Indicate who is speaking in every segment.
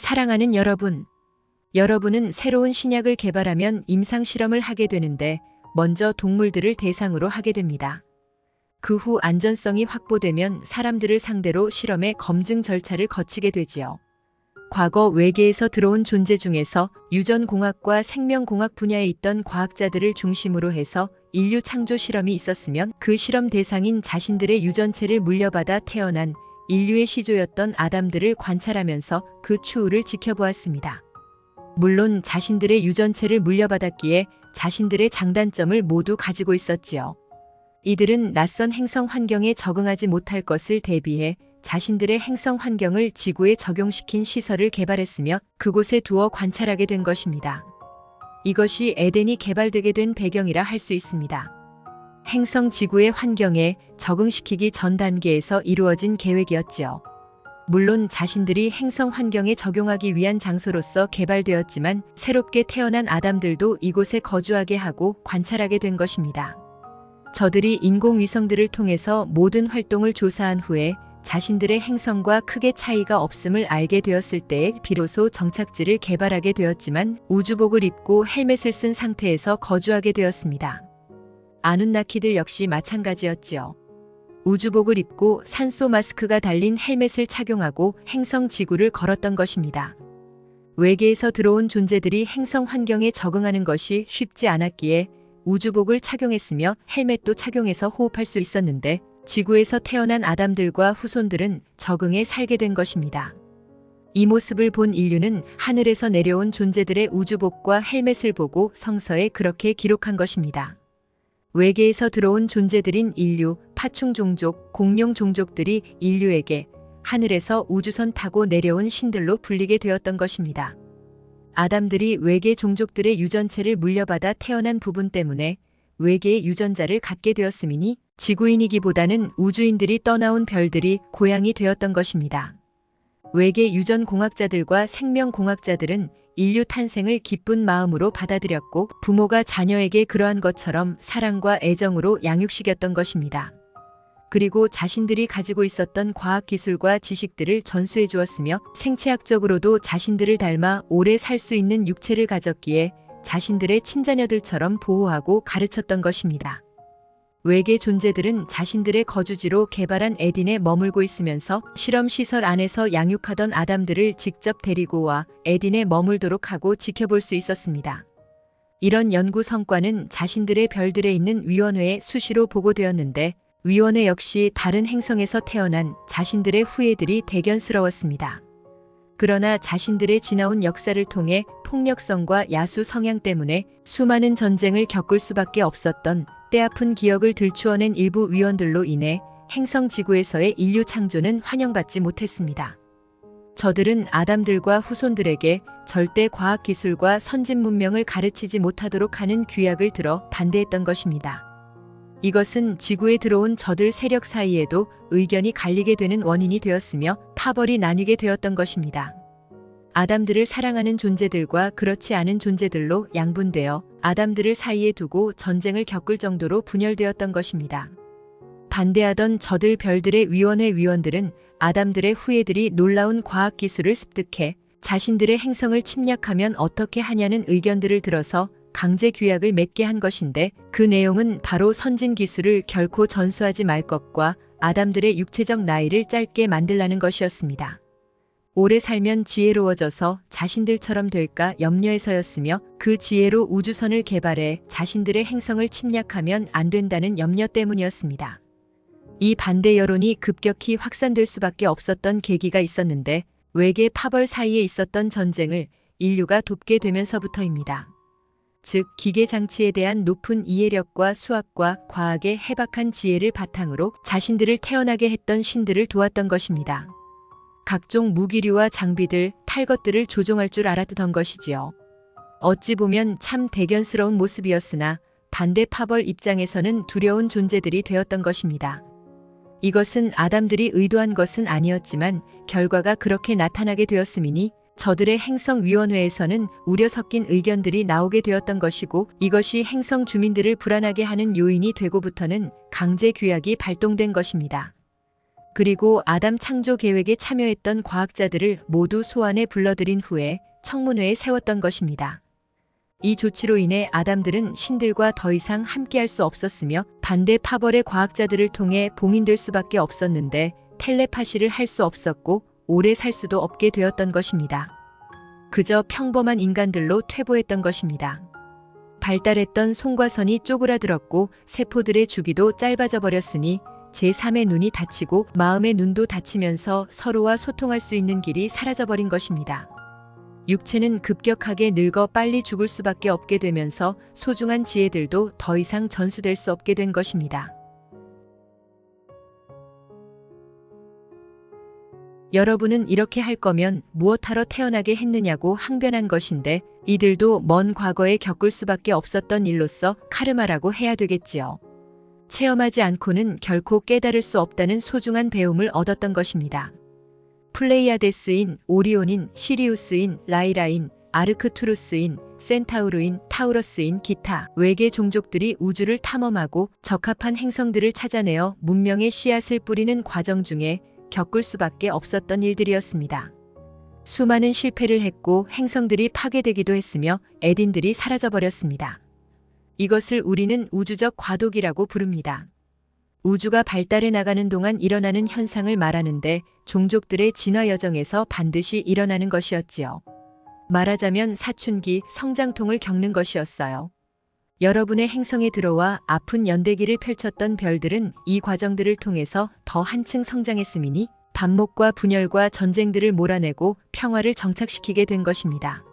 Speaker 1: 사랑하는 여러분, 여러분은 새로운 신약을 개발하면 임상실험을 하게 되는데 먼저 동물들을 대상으로 하게 됩니다. 그 후 안전성이 확보되면 사람들을 상대로 실험의 검증 절차를 거치게 되지요. 과거 외계에서 들어온 존재 중에서 유전공학과 생명공학 분야에 있던 과학자들을 중심으로 해서 인류 창조 실험이 있었으면 그 실험 대상인 자신들의 유전체를 물려받아 태어난 인류의 시조였던 아담들을 관찰하면서 그 추후를 지켜보았습니다. 물론 자신들의 유전체를 물려받았기에 자신들의 장단점을 모두 가지고 있었지요. 이들은 낯선 행성 환경에 적응하지 못할 것을 대비해 자신들의 행성 환경을 지구에 적용시킨 시설을 개발했으며 그곳에 두어 관찰하게 된 것입니다. 이것이 에덴이 개발되게 된 배경이라 할 수 있습니다. 행성 지구의 환경에 적응시키기 전 단계에서 이루어진 계획이었지요. 물론 자신들이 행성 환경에 적용하기 위한 장소로서 개발되었지만 새롭게 태어난 아담들도 이곳에 거주하게 하고 관찰하게 된 것입니다. 저들이 인공위성들을 통해서 모든 활동을 조사한 후에 자신들의 행성과 크게 차이가 없음을 알게 되었을 때에 비로소 정착지를 개발하게 되었지만 우주복을 입고 헬멧을 쓴 상태에서 거주하게 되었습니다. 아누나키들 역시 마찬가지였지요. 우주복을 입고 산소 마스크가 달린 헬멧을 착용하고 행성 지구를 걸었던 것입니다. 외계에서 들어온 존재들이 행성 환경에 적응하는 것이 쉽지 않았기에 우주복을 착용했으며 헬멧도 착용해서 호흡할 수 있었는데 지구에서 태어난 아담들과 후손들은 적응해 살게 된 것입니다. 이 모습을 본 인류는 하늘에서 내려온 존재들의 우주복과 헬멧을 보고 성서에 그렇게 기록한 것입니다. 외계에서 들어온 존재들인 인류, 파충 종족, 공룡 종족들이 인류에게 하늘에서 우주선 타고 내려온 신들로 불리게 되었던 것입니다. 아담들이 외계 종족들의 유전체를 물려받아 태어난 부분 때문에 외계의 유전자를 갖게 되었음이니 지구인이기보다는 우주인들이 떠나온 별들이 고향이 되었던 것입니다. 외계 유전공학자들과 생명공학자들은 인류 탄생을 기쁜 마음으로 받아들였고 부모가 자녀에게 그러한 것처럼 사랑과 애정으로 양육시켰던 것입니다. 그리고 자신들이 가지고 있었던 과학기술과 지식들을 전수해 주었으며 생체학적으로도 자신들을 닮아 오래 살 수 있는 육체를 가졌기에 자신들의 친자녀들처럼 보호하고 가르쳤던 것입니다. 외계 존재들은 자신들의 거주지로 개발한 에덴에 머물고 있으면서 실험시설 안에서 양육하던 아담들을 직접 데리고 와 에덴에 머물도록 하고 지켜볼 수 있었습니다. 이런 연구 성과는 자신들의 별들에 있는 위원회에 수시로 보고되었는데 위원회 역시 다른 행성에서 태어난 자신들의 후예들이 대견스러웠습니다. 그러나 자신들의 지나온 역사를 통해 폭력성과 야수 성향 때문에 수많은 전쟁을 겪을 수밖에 없었던 때아픈 기억을 들추어낸 일부 위원들로 인해 행성 지구에서의 인류 창조는 환영받지 못했습니다. 저들은 아담들과 후손들에게 절대 과학기술과 선진 문명을 가르치지 못하도록 하는 규약을 들어 반대했던 것입니다. 이것은 지구에 들어온 저들 세력 사이에도 의견이 갈리게 되는 원인이 되었으며 파벌이 나뉘게 되었던 것입니다. 아담들을 사랑하는 존재들과 그렇지 않은 존재들로 양분되어 아담들을 사이에 두고 전쟁을 겪을 정도로 분열되었던 것입니다. 반대하던 저들 별들의 위원회 위원들은 아담들의 후예들이 놀라운 과학기술을 습득해 자신들의 행성을 침략하면 어떻게 하냐는 의견들을 들어서 강제 규약을 맺게 한 것인데 그 내용은 바로 선진 기술을 결코 전수하지 말 것과 아담들의 육체적 나이를 짧게 만들라는 것이었습니다. 오래 살면 지혜로워져서 자신들처럼 될까 염려해서였으며 그 지혜로 우주선을 개발해 자신들의 행성을 침략하면 안 된다는 염려 때문이었습니다. 이 반대 여론이 급격히 확산될 수밖에 없었던 계기가 있었는데 외계 파벌 사이에 있었던 전쟁을 인류가 돕게 되면서부터입니다. 즉 기계장치에 대한 높은 이해력과 수학과 과학의 해박한 지혜를 바탕으로 자신들을 태어나게 했던 신들을 도왔던 것입니다. 각종 무기류와 장비들, 탈 것들을 조종할 줄 알았던 것이지요. 어찌 보면 참 대견스러운 모습이었으나 반대 파벌 입장에서는 두려운 존재들이 되었던 것입니다. 이것은 아담들이 의도한 것은 아니었지만 결과가 그렇게 나타나게 되었음이니 저들의 행성위원회에서는 우려 섞인 의견들이 나오게 되었던 것이고 이것이 행성 주민들을 불안하게 하는 요인이 되고부터는 강제 규약이 발동된 것입니다. 그리고 아담 창조 계획에 참여했던 과학자들을 모두 소환해 불러들인 후에 청문회에 세웠던 것입니다. 이 조치로 인해 아담들은 신들과 더 이상 함께할 수 없었으며 반대 파벌의 과학자들을 통해 봉인될 수밖에 없었는데 텔레파시를 할 수 없었고 오래 살 수도 없게 되었던 것입니다. 그저 평범한 인간들로 퇴보했던 것입니다. 발달했던 손과 손이 쪼그라들었고 세포들의 주기도 짧아져 버렸으니 제3의 눈이 닫히고 마음의 눈도 닫히면서 서로와 소통할 수 있는 길이 사라져버린 것입니다. 육체는 급격하게 늙어 빨리 죽을 수밖에 없게 되면서 소중한 지혜들도 더 이상 전수될 수 없게 된 것입니다. 여러분은 이렇게 할 거면 무엇하러 태어나게 했느냐고 항변한 것인데 이들도 먼 과거에 겪을 수밖에 없었던 일로서 카르마라고 해야 되겠지요. 체험하지 않고는 결코 깨달을 수 없다는 소중한 배움을 얻었던 것입니다. 플레이아데스인, 오리온인, 시리우스인, 라이라인, 아르크투루스인, 센타우르인, 타우러스인 기타 외계 종족들이 우주를 탐험하고 적합한 행성들을 찾아내어 문명의 씨앗을 뿌리는 과정 중에 겪을 수밖에 없었던 일들이었습니다. 수많은 실패를 했고 행성들이 파괴되기도 했으며 에딘들이 사라져버렸습니다. 이것을 우리는 우주적 과도기라고 부릅니다. 우주가 발달해 나가는 동안 일어나는 현상을 말하는데 종족들의 진화 여정에서 반드시 일어나는 것이었지요. 말하자면 사춘기, 성장통을 겪는 것이었어요. 여러분의 행성에 들어와 아픈 연대기를 펼쳤던 별들은 이 과정들을 통해서 더 한층 성장했음이니 반목과 분열과 전쟁들을 몰아내고 평화를 정착시키게 된 것입니다.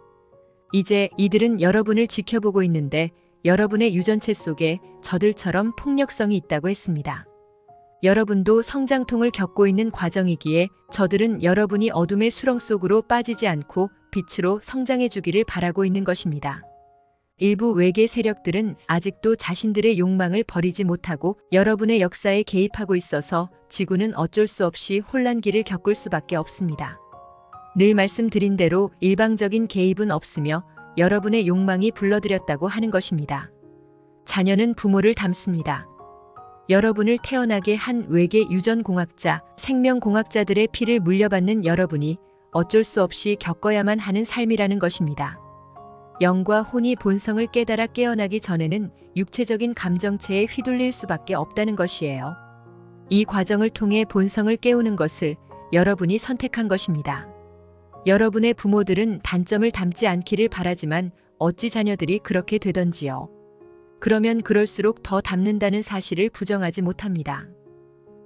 Speaker 1: 이제 이들은 여러분을 지켜보고 있는데 여러분의 유전체 속에 저들처럼 폭력성이 있다고 했습니다. 여러분도 성장통을 겪고 있는 과정이기에 저들은 여러분이 어둠의 수렁 속으로 빠지지 않고 빛으로 성장해 주기를 바라고 있는 것입니다. 일부 외계 세력들은 아직도 자신들의 욕망을 버리지 못하고 여러분의 역사에 개입하고 있어서 지구는 어쩔 수 없이 혼란기를 겪을 수밖에 없습니다. 늘 말씀드린 대로 일방적인 개입은 없으며 여러분의 욕망이 불러들였다고 하는 것입니다. 자녀는 부모를 닮습니다. 여러분을 태어나게 한 외계 유전공학자, 생명공학자들의 피를 물려받는 여러분이 어쩔 수 없이 겪어야만 하는 삶이라는 것입니다. 영과 혼이 본성을 깨달아 깨어나기 전에는 육체적인 감정체에 휘둘릴 수밖에 없다는 것이에요. 이 과정을 통해 본성을 깨우는 것을 여러분이 선택한 것입니다. 여러분의 부모들은 단점을 닮지 않기를 바라지만 어찌 자녀들이 그렇게 되던지요. 그러면 그럴수록 더 닮는다는 사실을 부정하지 못합니다.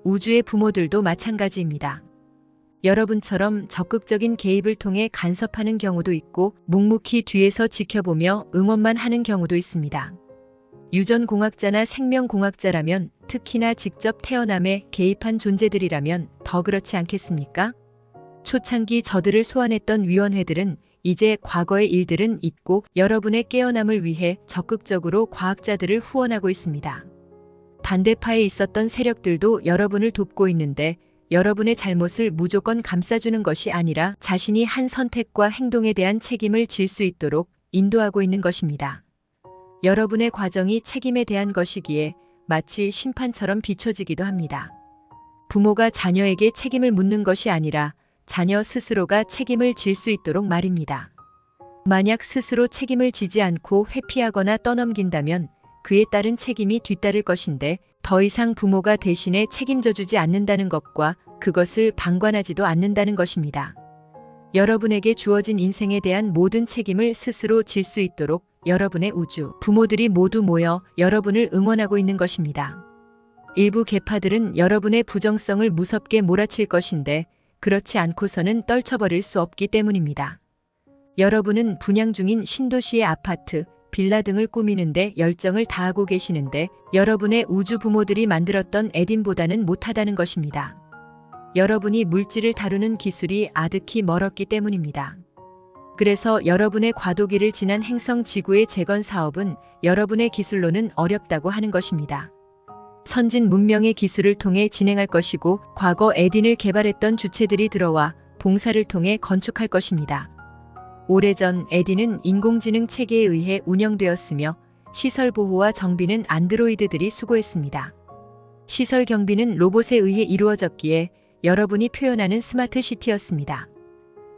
Speaker 1: 우주의 부모들도 마찬가지입니다. 여러분처럼 적극적인 개입을 통해 간섭하는 경우도 있고 묵묵히 뒤에서 지켜보며 응원만 하는 경우도 있습니다. 유전공학자나 생명공학자라면 특히나 직접 태어남에 개입한 존재들이라면 더 그렇지 않겠습니까? 초창기 저들을 소환했던 위원회들은 이제 과거의 일들은 잊고 여러분의 깨어남을 위해 적극적으로 과학자들을 후원하고 있습니다. 반대파에 있었던 세력들도 여러분을 돕고 있는데 여러분의 잘못을 무조건 감싸주는 것이 아니라 자신이 한 선택과 행동에 대한 책임을 질 수 있도록 인도하고 있는 것입니다. 여러분의 과정이 책임에 대한 것이기에 마치 심판처럼 비춰지기도 합니다. 부모가 자녀에게 책임을 묻는 것이 아니라 자녀 스스로가 책임을 질 수 있도록 말입니다. 만약 스스로 책임을 지지 않고 회피하거나 떠넘긴다면 그에 따른 책임이 뒤따를 것인데 더 이상 부모가 대신에 책임져 주지 않는다는 것과 그것을 방관하지도 않는다는 것입니다. 여러분에게 주어진 인생에 대한 모든 책임을 스스로 질 수 있도록 여러분의 우주 부모들이 모두 모여 여러분을 응원하고 있는 것입니다. 일부 계파들은 여러분의 부정성을 무섭게 몰아칠 것인데 그렇지 않고서는 떨쳐버릴 수 없기 때문입니다. 여러분은 분양 중인 신도시의 아파트, 빌라 등을 꾸미는데 열정을 다하고 계시는데 여러분의 우주 부모들이 만들었던 에딘보다는 못하다는 것입니다. 여러분이 물질을 다루는 기술이 아득히 멀었기 때문입니다. 그래서 여러분의 과도기를 지난 행성 지구의 재건 사업은 여러분의 기술로는 어렵다고 하는 것입니다. 선진 문명의 기술을 통해 진행할 것이고 과거 에딘을 개발했던 주체들이 들어와 봉사를 통해 건축할 것입니다. 오래전 에딘은 인공지능 체계에 의해 운영되었으며 시설 보호와 정비는 안드로이드들이 수고했습니다. 시설 경비는 로봇에 의해 이루어졌기에 여러분이 표현하는 스마트 시티였습니다.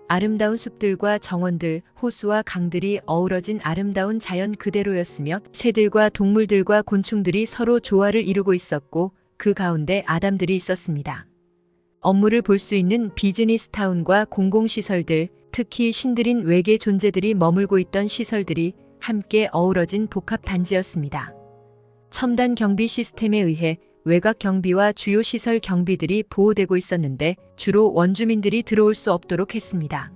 Speaker 1: 아름다운 숲들과 정원들, 호수와 강들이 어우러진 아름다운 자연 그대로였으며 새들과 동물들과 곤충들이 서로 조화를 이루고 있었고 그 가운데 아담들이 있었습니다. 업무를 볼 수 있는 비즈니스타운과 공공시설들, 특히 신들인 외계 존재들이 머물고 있던 시설들이 함께 어우러진 복합단지였습니다. 첨단 경비 시스템에 의해 외곽 경비와 주요 시설 경비들이 보호되고 있었는데 주로 원주민들이 들어올 수 없도록 했습니다.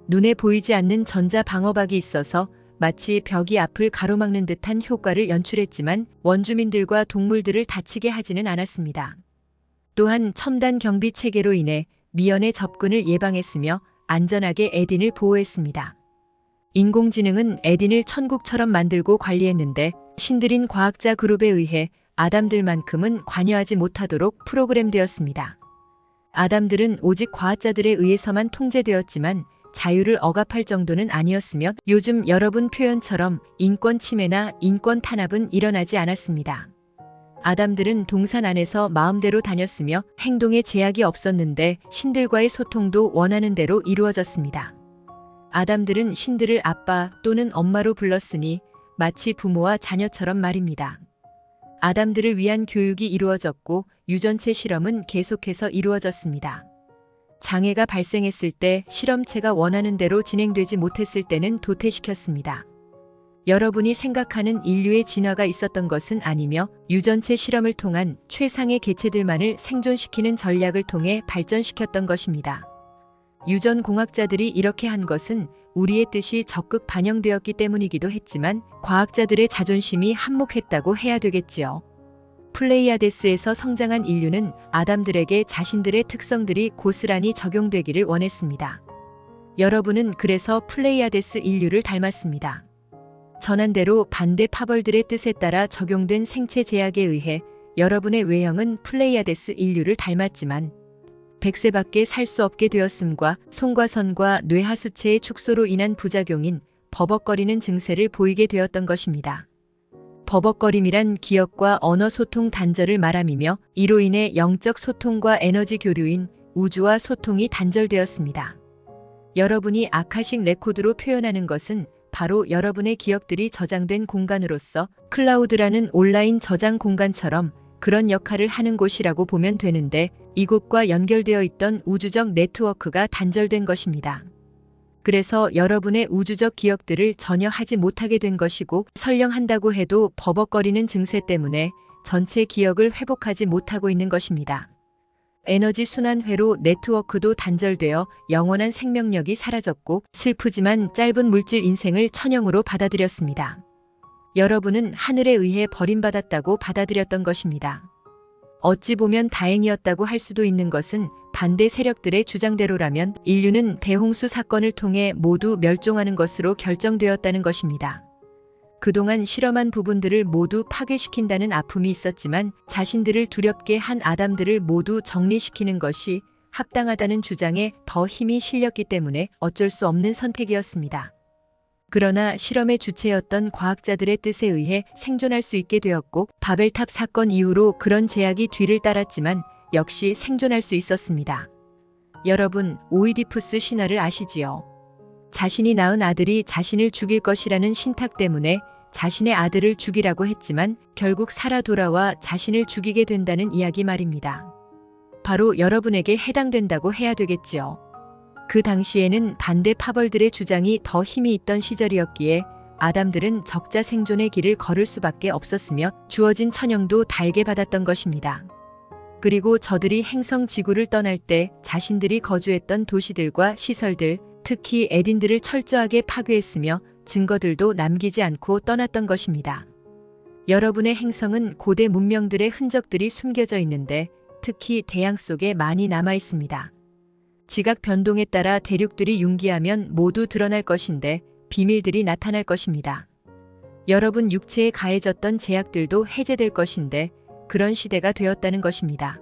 Speaker 1: 눈에 보이지 않는 전자 방어박이 있어서 마치 벽이 앞을 가로막는 듯한 효과를 연출했지만 원주민들과 동물들을 다치게 하지는 않았습니다. 또한 첨단 경비 체계로 인해 미연의 접근을 예방했으며 안전하게 에딘을 보호했습니다. 인공지능은 에딘을 천국처럼 만들고 관리했는데 신들인 과학자 그룹에 의해 아담들만큼은 관여하지 못하도록 프로그램되었습니다. 아담들은 오직 과학자들에 의해서만 통제되었지만 자유를 억압할 정도는 아니었으며 요즘 여러분 표현처럼 인권 침해나 인권 탄압은 일어나지 않았습니다. 아담들은 동산 안에서 마음대로 다녔으며 행동에 제약이 없었는데 신들과의 소통도 원하는 대로 이루어졌습니다. 아담들은 신들을 아빠 또는 엄마로 불렀으니 마치 부모와 자녀처럼 말입니다. 아담들을 위한 교육이 이루어졌고 유전체 실험은 계속해서 이루어졌습니다. 장애가 발생했을 때 실험체가 원하는 대로 진행되지 못했을 때는 도태시켰습니다. 여러분이 생각하는 인류의 진화가 있었던 것은 아니며 유전체 실험을 통한 최상의 개체들만을 생존시키는 전략을 통해 발전시켰던 것입니다. 유전공학자들이 이렇게 한 것은 우리의 뜻이 적극 반영되었기 때문이기도 했지만 과학자들의 자존심이 한몫했다고 해야 되겠지요. 플레이아데스에서 성장한 인류는 아담들에게 자신들의 특성들이 고스란히 적용되기를 원했습니다. 여러분은 그래서 플레이아데스 인류를 닮았습니다. 전한대로 반대 파벌들의 뜻에 따라 적용된 생체 제약에 의해 여러분의 외형은 플레이아데스 인류를 닮았지만 100세밖에 살 수 없게 되었음과 손과 선과 뇌하수체의 축소로 인한 부작용인 버벅거리는 증세를 보이게 되었던 것입니다. 버벅거림이란 기억과 언어 소통 단절을 말함이며 이로 인해 영적 소통과 에너지 교류인 우주와 소통이 단절되었습니다. 여러분이 아카식 레코드로 표현하는 것은 바로 여러분의 기억들이 저장된 공간으로서 클라우드라는 온라인 저장 공간처럼 그런 역할을 하는 곳이라고 보면 되는데 이곳과 연결되어 있던 우주적 네트워크가 단절된 것입니다. 그래서 여러분의 우주적 기억들을 전혀 하지 못하게 된 것이고 설령 한다고 해도 버벅거리는 증세 때문에 전체 기억을 회복하지 못하고 있는 것입니다. 에너지 순환회로 네트워크도 단절되어 영원한 생명력이 사라졌고 슬프지만 짧은 물질 인생을 천형으로 받아들였습니다. 여러분은 하늘에 의해 버림받았다고 받아들였던 것입니다. 어찌 보면 다행이었다고 할 수도 있는 것은 반대 세력들의 주장대로라면 인류는 대홍수 사건을 통해 모두 멸종하는 것으로 결정되었다는 것입니다. 그동안 실험한 부분들을 모두 파괴시킨다는 아픔이 있었지만 자신들을 두렵게 한 아담들을 모두 정리시키는 것이 합당하다는 주장에 더 힘이 실렸기 때문에 어쩔 수 없는 선택이었습니다. 그러나 실험의 주체였던 과학자들의 뜻에 의해 생존할 수 있게 되었고 바벨탑 사건 이후로 그런 제약이 뒤를 따랐지만 역시 생존할 수 있었습니다. 여러분, 오이디푸스 신화를 아시지요? 자신이 낳은 아들이 자신을 죽일 것이라는 신탁 때문에 자신의 아들을 죽이라고 했지만 결국 살아 돌아와 자신을 죽이게 된다는 이야기 말입니다. 바로 여러분에게 해당된다고 해야 되겠지요. 그 당시에는 반대 파벌들의 주장이 더 힘이 있던 시절이었기에 아담들은 적자 생존의 길을 걸을 수밖에 없었으며 주어진 천형도 달게 받았던 것입니다. 그리고 저들이 행성 지구를 떠날 때 자신들이 거주했던 도시들과 시설들, 특히 에딘들을 철저하게 파괴했으며 증거들도 남기지 않고 떠났던 것입니다. 여러분의 행성은 고대 문명들의 흔적들이 숨겨져 있는데 특히 대양 속에 많이 남아 있습니다. 지각 변동에 따라 대륙들이 융기하면 모두 드러날 것인데 비밀들이 나타날 것입니다. 여러분 육체에 가해졌던 제약들도 해제될 것인데 그런 시대가 되었다는 것입니다.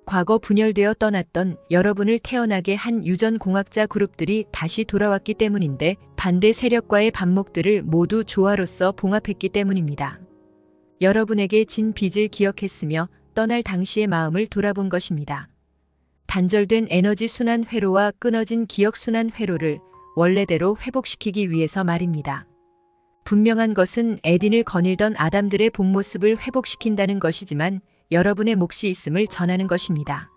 Speaker 1: 과거 분열되어 떠났던 여러분을 태어나게 한 유전공학자 그룹들이 다시 돌아왔기 때문인데 반대 세력과의 반목들을 모두 조화로서 봉합했기 때문입니다. 여러분에게 진 빚을 기억했으며 떠날 당시의 마음을 돌아본 것입니다. 단절된 에너지 순환 회로와 끊어진 기억 순환 회로를 원래대로 회복시키기 위해서 말입니다. 분명한 것은 에딘을 거닐던 아담들의 본 모습을 회복시킨다는 것이지만 여러분의 몫이 있음을 전하는 것입니다.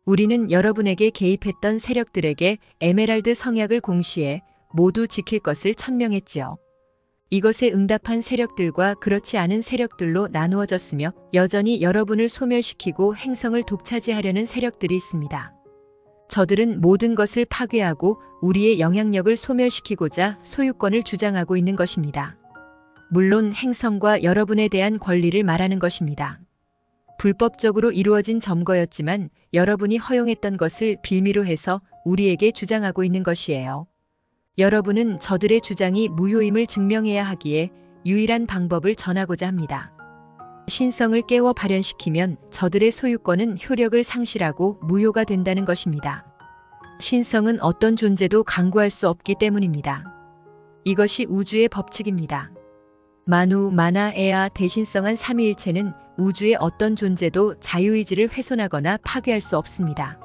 Speaker 1: 우리는 여러분에게 개입했던 세력들에게 에메랄드 성약을 공시해 모두 지킬 것을 천명했지요. 이것에 응답한 세력들과 그렇지 않은 세력들로 나누어졌으며 여전히 여러분을 소멸시키고 행성을 독차지하려는 세력들이 있습니다. 저들은 모든 것을 파괴하고 우리의 영향력을 소멸시키고자 소유권을 주장하고 있는 것입니다. 물론 행성과 여러분에 대한 권리를 말하는 것입니다. 불법적으로 이루어진 점거였지만 여러분이 허용했던 것을 빌미로 해서 우리에게 주장하고 있는 것이에요. 여러분은 저들의 주장이 무효임을 증명해야 하기에 유일한 방법을 전하고자 합니다. 신성을 깨워 발현시키면 저들의 소유권은 효력을 상실하고 무효가 된다는 것입니다. 신성은 어떤 존재도 강구할 수 없기 때문입니다. 이것이 우주의 법칙입니다. 만우, 만화, 에아 대신성한 삼위일체는 우주의 어떤 존재도 자유의지를 훼손하거나 파괴할 수 없습니다.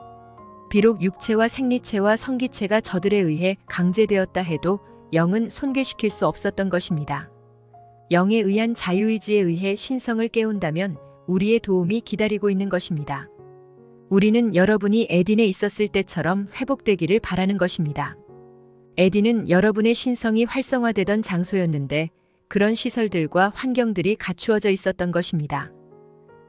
Speaker 1: 비록 육체와 생리체와 성기체가 저들에 의해 강제되었다 해도 영은 손괴시킬 수 없었던 것입니다. 영에 의한 자유의지에 의해 신성을 깨운다면 우리의 도움이 기다리고 있는 것입니다. 우리는 여러분이 에딘에 있었을 때처럼 회복되기를 바라는 것입니다. 에딘은 여러분의 신성이 활성화되던 장소였는데 그런 시설들과 환경들이 갖추어져 있었던 것입니다.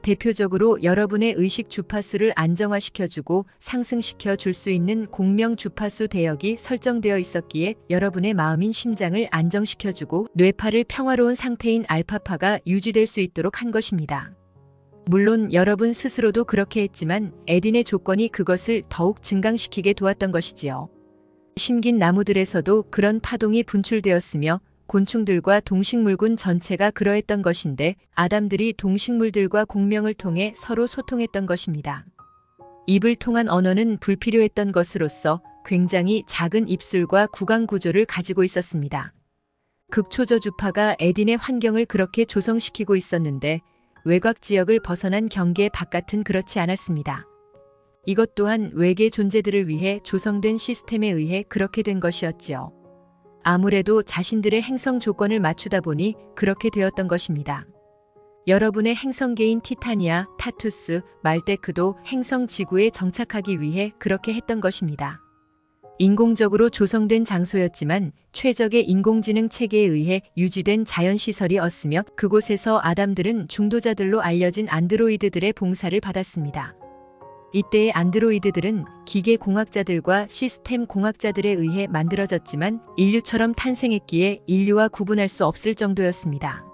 Speaker 1: 대표적으로 여러분의 의식 주파수를 안정화시켜주고 상승시켜 줄 수 있는 공명 주파수 대역이 설정되어 있었기에 여러분의 마음인 심장을 안정시켜주고 뇌파를 평화로운 상태인 알파파가 유지될 수 있도록 한 것입니다. 물론 여러분 스스로도 그렇게 했지만 에딘의 조건이 그것을 더욱 증강시키게 도왔던 것이지요. 심긴 나무들에서도 그런 파동이 분출되었으며 곤충들과 동식물군 전체가 그러했던 것인데 아담들이 동식물들과 공명을 통해 서로 소통했던 것입니다. 입을 통한 언어는 불필요했던 것으로서 굉장히 작은 입술과 구강 구조를 가지고 있었습니다. 극초저 주파가 에딘의 환경을 그렇게 조성시키고 있었는데 외곽 지역을 벗어난 경계 바깥은 그렇지 않았습니다. 이것 또한 외계 존재들을 위해 조성된 시스템에 의해 그렇게 된 것이었지요. 아무래도 자신들의 행성 조건을 맞추다 보니 그렇게 되었던 것입니다. 여러분의 행성계인 티타니아, 타투스, 말테크도 행성 지구에 정착하기 위해 그렇게 했던 것입니다. 인공적으로 조성된 장소였지만 최적의 인공지능 체계에 의해 유지된 자연시설이었으며 그곳에서 아담들은 중도자들로 알려진 안드로이드들의 봉사를 받았습니다. 이때의 안드로이드들은 기계공학자들과 시스템 공학자들에 의해 만들어졌지만 인류처럼 탄생했기에 인류와 구분할 수 없을 정도였습니다.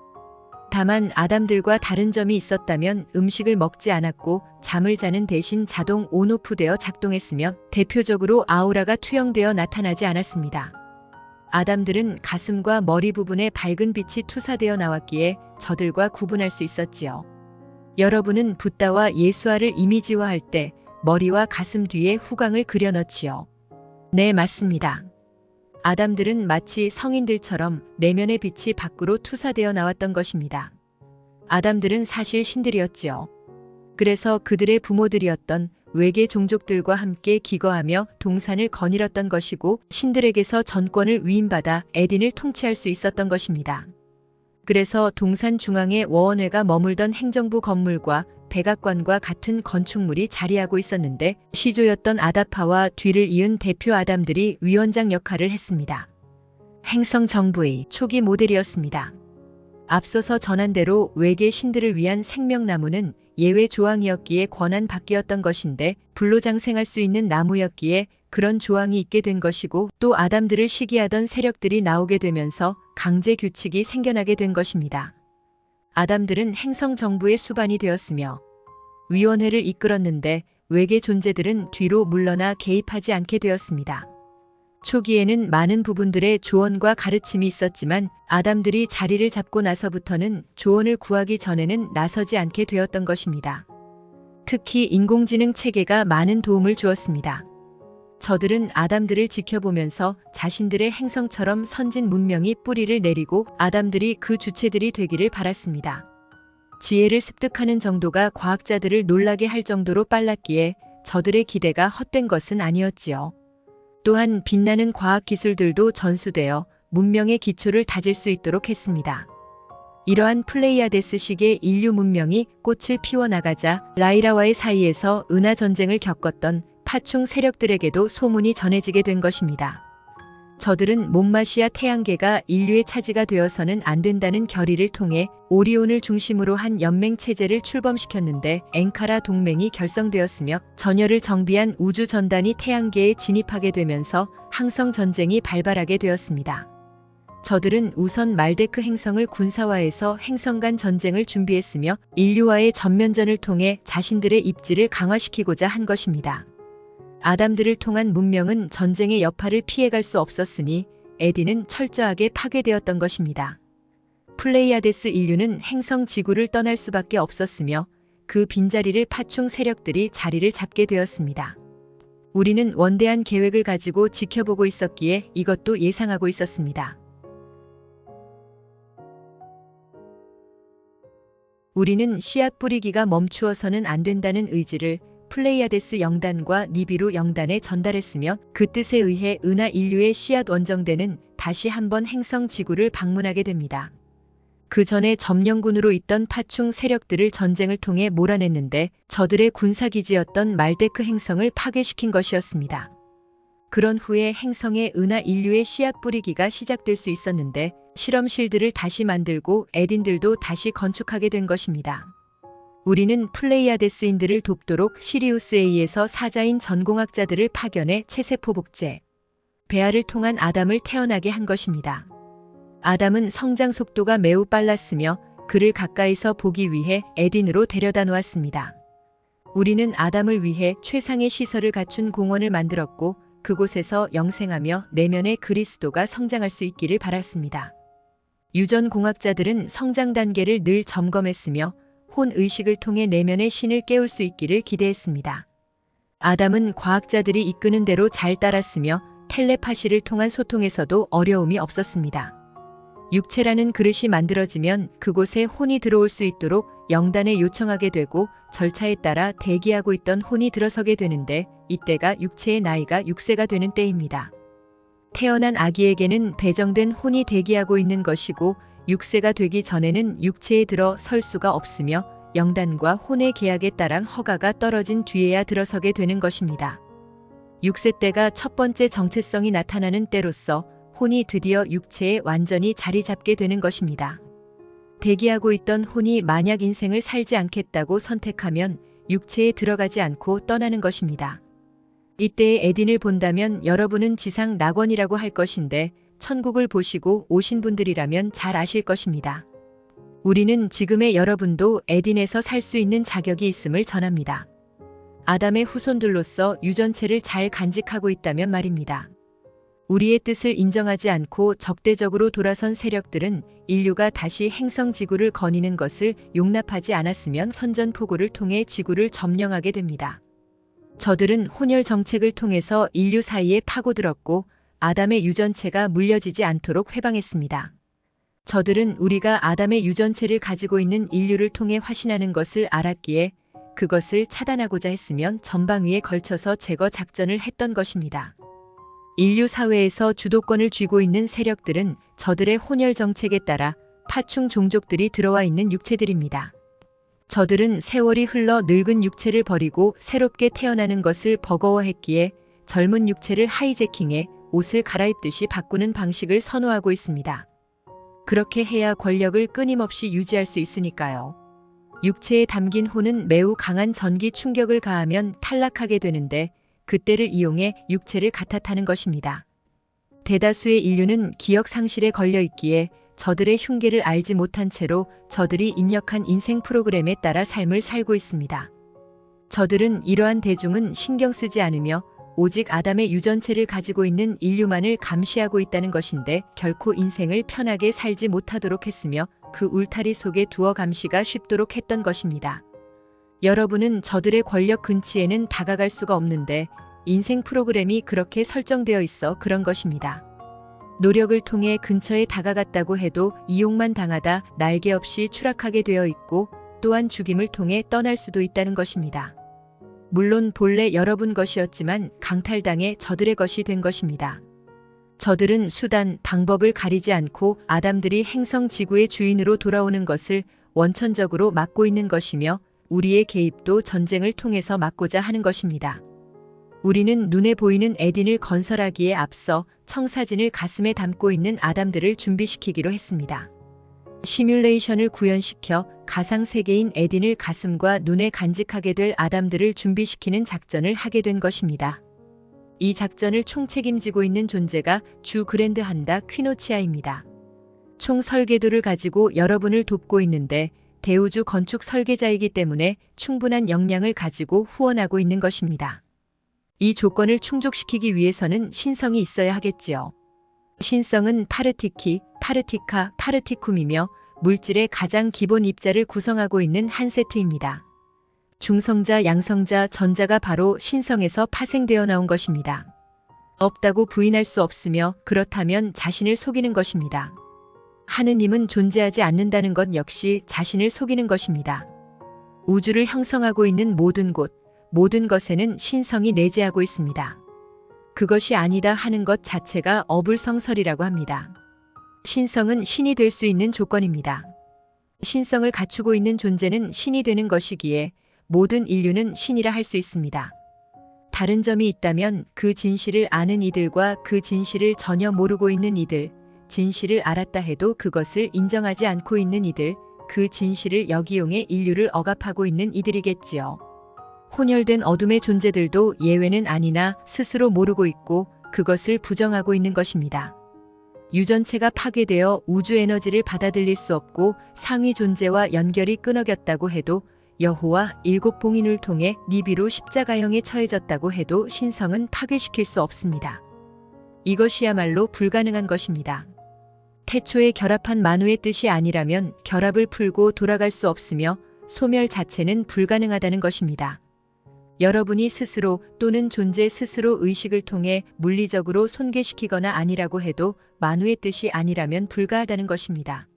Speaker 1: 다만 아담들과 다른 점이 있었다면 음식을 먹지 않았고 잠을 자는 대신 자동 온오프되어 작동했으며 대표적으로 아우라가 투영되어 나타나지 않았습니다. 아담들은 가슴과 머리 부분에 밝은 빛이 투사되어 나왔기에 저들과 구분할 수 있었지요. 여러분은 붓다와 예수아를 이미지화할 때 머리와 가슴 뒤에 후광을 그려 넣지요. 네, 맞습니다. 아담들은 마치 성인들처럼 내면의 빛이 밖으로 투사되어 나왔던 것입니다. 아담들은 사실 신들이었지요. 그래서 그들의 부모들이었던 외계 종족들과 함께 기거하며 동산을 거닐었던 것이고 신들에게서 전권을 위임받아 에딘을 통치할 수 있었던 것입니다. 그래서 동산 중앙에 워원회가 머물던 행정부 건물과 백악관과 같은 건축물이 자리하고 있었는데 시조였던 아다파와 뒤를 이은 대표 아담들이 위원장 역할을 했습니다. 행성 정부의 초기 모델이었습니다. 앞서서 전한 대로 외계 신들을 위한 생명나무는 예외 조항이었기에 권한받기였던 것인데 불로장생할 수 있는 나무였기에 그런 조항이 있게 된 것이고 또 아담들을 시기하던 세력들이 나오게 되면서 강제 규칙이 생겨나게 된 것입니다. 아담들은 행성 정부의 수반이 되었으며 위원회를 이끌었는데 외계 존재들은 뒤로 물러나 개입하지 않게 되었습니다. 초기에는 많은 부분들의 조언과 가르침이 있었지만 아담들이 자리를 잡고 나서부터는 조언을 구하기 전에는 나서지 않게 되었던 것입니다. 특히 인공지능 체계가 많은 도움을 주었습니다. 저들은 아담들을 지켜보면서 자신들의 행성처럼 선진 문명이 뿌리를 내리고 아담들이 그 주체들이 되기를 바랐습니다. 지혜를 습득하는 정도가 과학자들을 놀라게 할 정도로 빨랐기에 저들의 기대가 헛된 것은 아니었지요. 또한 빛나는 과학기술들도 전수되어 문명의 기초를 다질 수 있도록 했습니다. 이러한 플레이아데스식의 인류 문명이 꽃을 피워나가자 라이라와의 사이에서 은하 전쟁을 겪었던 파충 세력들에게도 소문이 전해지게 된 것입니다. 저들은 몬마시아 태양계가 인류의 차지가 되어서는 안 된다는 결의를 통해 오리온을 중심으로 한 연맹 체제를 출범시켰는데 엥카라 동맹이 결성되었으며 전열을 정비한 우주 전단이 태양계에 진입하게 되면서 항성 전쟁이 발발하게 되었습니다. 저들은 우선 말데크 행성을 군사화해서 행성 간 전쟁을 준비했으며 인류와의 전면전을 통해 자신들의 입지를 강화시키고자 한 것입니다. 아담들을 통한 문명은 전쟁의 여파를 피해갈 수 없었으니 에딘은 철저하게 파괴되었던 것입니다. 플레이아데스 인류는 행성 지구를 떠날 수밖에 없었으며 그 빈자리를 파충 세력들이 자리를 잡게 되었습니다. 우리는 원대한 계획을 가지고 지켜보고 있었기에 이것도 예상하고 있었습니다. 우리는 씨앗 뿌리기가 멈추어서는 안 된다는 의지를 플레이아데스 영단과 니비루 영단에 전달했으며 그 뜻에 의해 은하 인류의 씨앗 원정대는 다시 한번 행성 지구를 방문하게 됩니다. 그 전에 점령군으로 있던 파충 세력들을 전쟁을 통해 몰아냈는데 저들의 군사기지였던 말데크 행성을 파괴시킨 것이었습니다. 그런 후에 행성에 은하 인류의 씨앗 뿌리기가 시작될 수 있었는데 실험실들을 다시 만들고 에딘들도 다시 건축하게 된 것입니다. 우리는 플레이아데스인들을 돕도록 시리우스 A에서 사자인 전공학자들을 파견해 체세포 복제, 배아를 통한 아담을 태어나게 한 것입니다. 아담은 성장 속도가 매우 빨랐으며 그를 가까이서 보기 위해 에딘으로 데려다 놓았습니다. 우리는 아담을 위해 최상의 시설을 갖춘 공원을 만들었고 그곳에서 영생하며 내면의 그리스도가 성장할 수 있기를 바랐습니다. 유전 공학자들은 성장 단계를 늘 점검했으며 혼의식을 통해 내면의 신을 깨울 수 있기를 기대했습니다. 아담은 과학자들이 이끄는 대로 잘 따랐으며 텔레파시를 통한 소통에서도 어려움이 없었습니다. 육체라는 그릇이 만들어지면 그곳에 혼이 들어올 수 있도록 영단에 요청하게 되고 절차에 따라 대기하고 있던 혼이 들어서게 되는데 이때가 육체의 나이가 6세가 되는 때입니다. 태어난 아기에게는 배정된 혼이 대기하고 있는 것이고 6세가 되기 전에는 육체에 들어 설 수가 없으며 영단과 혼의 계약에 따라 허가가 떨어진 뒤에야 들어서게 되는 것입니다. 6세 때가 첫 번째 정체성이 나타나는 때로서 혼이 드디어 육체에 완전히 자리 잡게 되는 것입니다. 대기하고 있던 혼이 만약 인생을 살지 않겠다고 선택하면 육체에 들어가지 않고 떠나는 것입니다. 이때의 에딘을 본다면 여러분은 지상 낙원이라고 할 것인데 천국을 보시고 오신 분들이라면 잘 아실 것입니다. 우리는 지금의 여러분도 에딘에서 살 수 있는 자격이 있음을 전합니다. 아담의 후손들로서 유전체를 잘 간직하고 있다면 말입니다. 우리의 뜻을 인정하지 않고 적대적으로 돌아선 세력들은 인류가 다시 행성 지구를 거니는 것을 용납하지 않았으면 선전포고를 통해 지구를 점령하게 됩니다. 저들은 혼혈 정책을 통해서 인류 사이에 파고들었고 아담의 유전체가 물려지지 않도록 회방했습니다. 저들은 우리가 아담의 유전체를 가지고 있는 인류를 통해 화신하는 것을 알았기에 그것을 차단하고자 했으면 전방위에 걸쳐서 제거 작전을 했던 것입니다. 인류 사회에서 주도권을 쥐고 있는 세력들은 저들의 혼혈 정책에 따라 파충 종족들이 들어와 있는 육체들입니다. 저들은 세월이 흘러 늙은 육체를 버리고 새롭게 태어나는 것을 버거워했기에 젊은 육체를 하이제킹해 옷을 갈아입듯이 바꾸는 방식을 선호하고 있습니다. 그렇게 해야 권력을 끊임없이 유지할 수 있으니까요. 육체에 담긴 혼은 매우 강한 전기 충격을 가하면 탈락하게 되는데 그때를 이용해 육체를 갈아타는 것입니다. 대다수의 인류는 기억 상실에 걸려 있기에 저들의 흉계를 알지 못한 채로 저들이 입력한 인생 프로그램에 따라 삶을 살고 있습니다. 저들은 이러한 대중은 신경 쓰지 않으며 오직 아담의 유전체를 가지고 있는 인류만을 감시하고 있다는 것인데 결코 인생을 편하게 살지 못하도록 했으며 그 울타리 속에 두어 감시가 쉽도록 했던 것입니다. 여러분은 저들의 권력 근치에는 다가갈 수가 없는데 인생 프로그램이 그렇게 설정되어 있어 그런 것입니다. 노력을 통해 근처에 다가갔다고 해도 이용만 당하다 날개 없이 추락하게 되어 있고 또한 죽임을 통해 떠날 수도 있다는 것입니다. 물론 본래 여러분 것이었지만 강탈당해 저들의 것이 된 것입니다. 저들은 수단, 방법을 가리지 않고 아담들이 행성 지구의 주인으로 돌아오는 것을 원천적으로 막고 있는 것이며 우리의 개입도 전쟁을 통해서 막고자 하는 것입니다. 우리는 눈에 보이는 에덴을 건설하기에 앞서 청사진을 가슴에 담고 있는 아담들을 준비시키기로 했습니다. 시뮬레이션을 구현시켜 가상세계인 에덴을 가슴과 눈에 간직하게 될 아담들을 준비시키는 작전을 하게 된 것입니다. 이 작전을 총책임지고 있는 존재가 주 그랜드 한다 퀴노치아입니다. 총 설계도를 가지고 여러분을 돕고 있는데 대우주 건축 설계자이기 때문에 충분한 역량을 가지고 후원하고 있는 것입니다. 이 조건을 충족시키기 위해서는 신성이 있어야 하겠지요. 신성은 파르티키, 파르티카, 파르티쿰이며 물질의 가장 기본 입자를 구성하고 있는 한 세트입니다. 중성자, 양성자, 전자가 바로 신성에서 파생되어 나온 것입니다. 없다고 부인할 수 없으며 그렇다면 자신을 속이는 것입니다. 하느님은 존재하지 않는다는 것 역시 자신을 속이는 것입니다. 우주를 형성하고 있는 모든 곳, 모든 것에는 신성이 내재하고 있습니다. 그것이 아니다 하는 것 자체가 어불성설이라고 합니다. 신성은 신이 될 수 있는 조건입니다. 신성을 갖추고 있는 존재는 신이 되는 것이기에 모든 인류는 신이라 할 수 있습니다. 다른 점이 있다면 그 진실을 아는 이들과 그 진실을 전혀 모르고 있는 이들, 진실을 알았다 해도 그것을 인정하지 않고 있는 이들, 그 진실을 역이용해 인류를 억압하고 있는 이들이겠지요. 혼혈된 어둠의 존재들도 예외는 아니나 스스로 모르고 있고 그것을 부정하고 있는 것입니다. 유전체가 파괴되어 우주 에너지를 받아들일 수 없고 상위 존재와 연결이 끊어졌다고 해도 여호와 일곱 봉인을 통해 니비로 십자가형에 처해졌다고 해도 신성은 파괴시킬 수 없습니다. 이것이야말로 불가능한 것입니다. 태초에 결합한 만우의 뜻이 아니라면 결합을 풀고 돌아갈 수 없으며 소멸 자체는 불가능하다는 것입니다. 여러분이 스스로 또는 존재 스스로 의식을 통해 물리적으로 손괴시키거나 아니라고 해도 만우의 뜻이 아니라면 불가하다는 것입니다.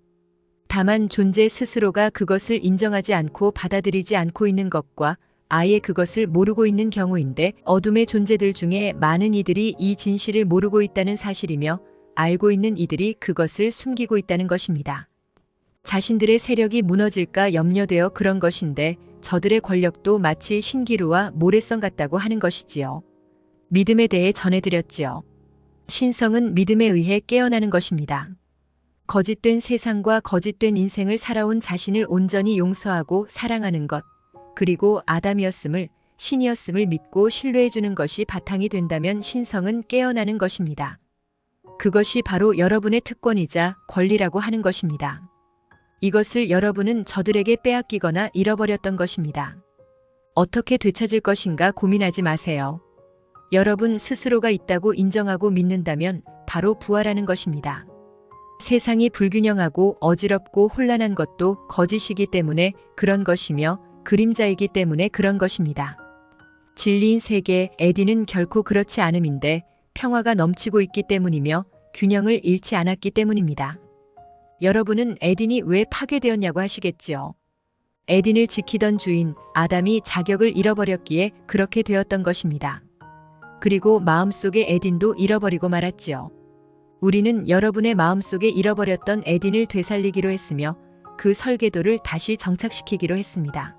Speaker 1: 다만 존재 스스로가 그것을 인정하지 않고 받아들이지 않고 있는 것과 아예 그것을 모르고 있는 경우인데 어둠의 존재들 중에 많은 이들이 이 진실을 모르고 있다는 사실이며 알고 있는 이들이 그것을 숨기고 있다는 것입니다. 자신들의 세력이 무너질까 염려되어 그런 것인데 저들의 권력도 마치 신기루와 모래성 같다고 하는 것이지요. 믿음에 대해 전해드렸지요. 신성은 믿음에 의해 깨어나는 것입니다. 거짓된 세상과 거짓된 인생을 살아온 자신을 온전히 용서하고 사랑하는 것, 그리고 아담이었음을, 신이었음을 믿고 신뢰해주는 것이 바탕이 된다면 신성은 깨어나는 것입니다. 그것이 바로 여러분의 특권이자 권리라고 하는 것입니다. 이것을 여러분은 저들에게 빼앗기거나 잃어버렸던 것입니다. 어떻게 되찾을 것인가 고민하지 마세요. 여러분 스스로가 있다고 인정하고 믿는다면 바로 부활하는 것입니다. 세상이 불균형하고 어지럽고 혼란한 것도 거짓이기 때문에 그런 것이며 그림자이기 때문에 그런 것입니다. 진리인 세계 에덴은 결코 그렇지 않음인데 평화가 넘치고 있기 때문이며 균형을 잃지 않았기 때문입니다. 여러분은 에덴이 왜 파괴되었냐고 하시겠지요. 에덴을 지키던 주인 아담이 자격을 잃어버렸기에 그렇게 되었던 것입니다. 그리고 마음속의 에덴도 잃어버리고 말았지요. 우리는 여러분의 마음속에 잃어버렸던 에덴을 되살리기로 했으며 그 설계도를 다시 정착시키기로 했습니다.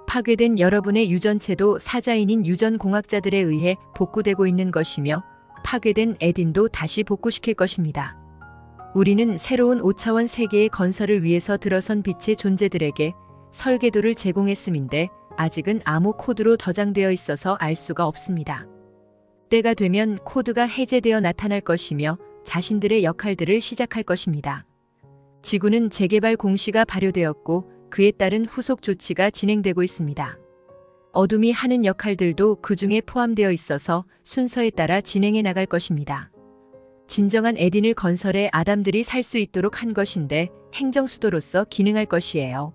Speaker 1: 파괴된 여러분의 유전체도 사자인인 유전공학자들에 의해 복구되고 있는 것이며 파괴된 에덴도 다시 복구시킬 것입니다. 우리는 새로운 5차원 세계의 건설을 위해서 들어선 빛의 존재들에게 설계도를 제공했음인데 아직은 아무 코드로 저장되어 있어서 알 수가 없습니다. 때가 되면 코드가 해제되어 나타날 것이며 자신들의 역할들을 시작할 것입니다. 지구는 재개발 공시가 발효되었고 그에 따른 후속 조치가 진행되고 있습니다. 어둠이 하는 역할들도 그 중에 포함되어 있어서 순서에 따라 진행해 나갈 것입니다. 진정한 에덴을 건설해 아담들이 살 수 있도록 한 것인데 행정수도로서 기능할 것이에요.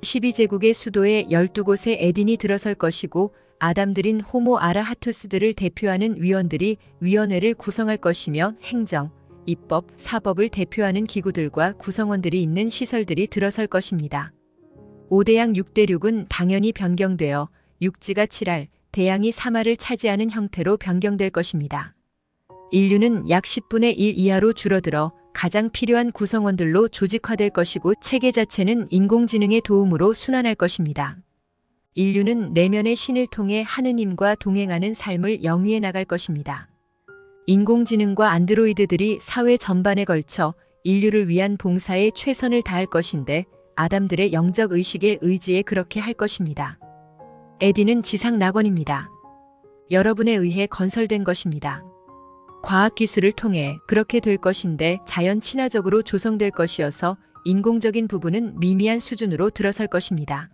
Speaker 1: 12제국의 수도에 12곳의 에덴이 들어설 것이고 아담들인 호모 아라하투스들을 대표하는 위원들이 위원회를 구성할 것이며 행정, 입법, 사법을 대표하는 기구들과 구성원들이 있는 시설들이 들어설 것입니다. 5대양 6대륙은 당연히 변경되어 육지가 7할, 대양이 3할을 차지하는 형태로 변경될 것입니다. 인류는 약 10분의 1 이하로 줄어들어 가장 필요한 구성원들로 조직화될 것이고 체계 자체는 인공지능의 도움으로 순환할 것입니다. 인류는 내면의 신을 통해 하느님과 동행하는 삶을 영위해 나갈 것입니다. 인공지능과 안드로이드들이 사회 전반에 걸쳐 인류를 위한 봉사에 최선을 다할 것인데 아담들의 영적 의식에 의지해 그렇게 할 것입니다. 에디는 지상 낙원입니다. 여러분에 의해 건설된 것입니다. 과학기술을 통해 그렇게 될 것인데 자연 친화적으로 조성될 것이어서 인공적인 부분은 미미한 수준으로 들어설 것입니다.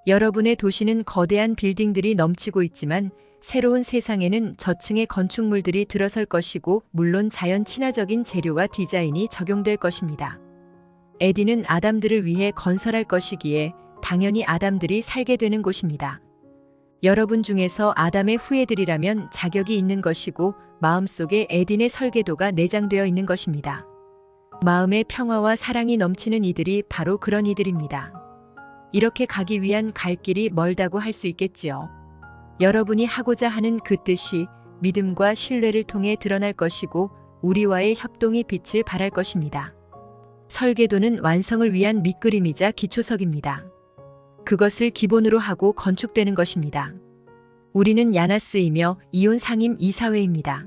Speaker 1: 여러분의 도시는 거대한 빌딩들이 넘치고 있지만 새로운 세상에는 저층의 건축물들이 들어설 것이고 물론 자연 친화적인 재료와 디자인이 적용될 것입니다. 에디는 아담들을 위해 건설할 것이기에 당연히 아담들이 살게 되는 곳입니다. 여러분 중에서 아담의 후예들이라면 자격이 있는 것이고 마음속에 에딘의 설계도가 내장되어 있는 것입니다. 마음의 평화와 사랑이 넘치는 이들이 바로 그런 이들입니다. 이렇게 가기 위한 갈 길이 멀다고 할 수 있겠지요. 여러분이 하고자 하는 그 뜻이 믿음과 신뢰를 통해 드러날 것이고 우리와의 협동이 빛을 발할 것입니다. 설계도는 완성을 위한 밑그림이자 기초석입니다. 그것을 기본으로 하고 건축되는 것입니다. 우리는 야나스이며 이온 상임 이사회입니다.